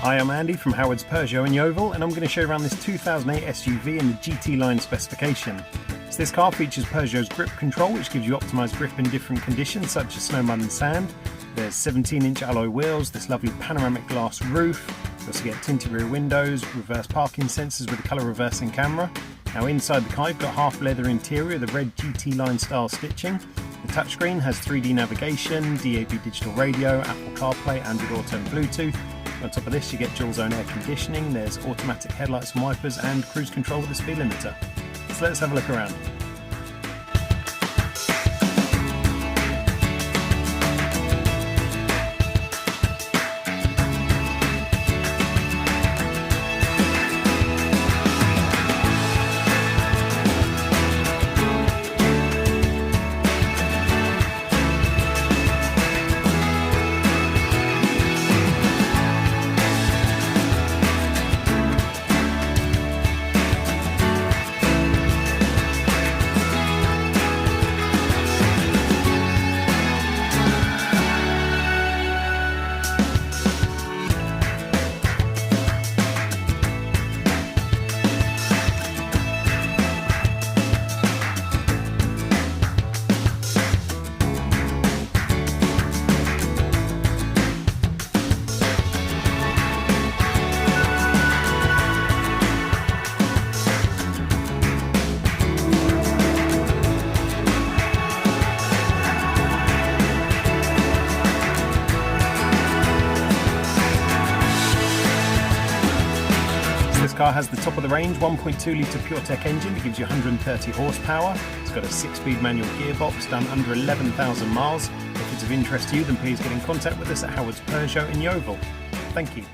Hi, I'm Andy from Howard's Peugeot in Yeovil, and I'm going to show you around this 2008 SUV in the GT line specification. So this car features Peugeot's grip control, which gives you optimised grip in different conditions such as snow, mud and sand. There's 17-inch alloy wheels, this lovely panoramic glass roof. You also get tinted rear windows, reverse parking sensors with a colour reversing camera. Now inside the car you've got half leather interior, the red GT line style stitching. The touchscreen has 3D navigation, DAB digital radio, Apple CarPlay, Android Auto and Bluetooth. On top of this you get dual zone air conditioning, there's automatic headlights and wipers and cruise control with a speed limiter. So let's have a look around. This car has the top of the range 1.2 litre PureTech engine that gives you 130 horsepower. It's got a 6-speed manual gearbox done under 11,000 miles. If it's of interest to you, then please get in contact with us at Howard's Peugeot in Yeovil. Thank you.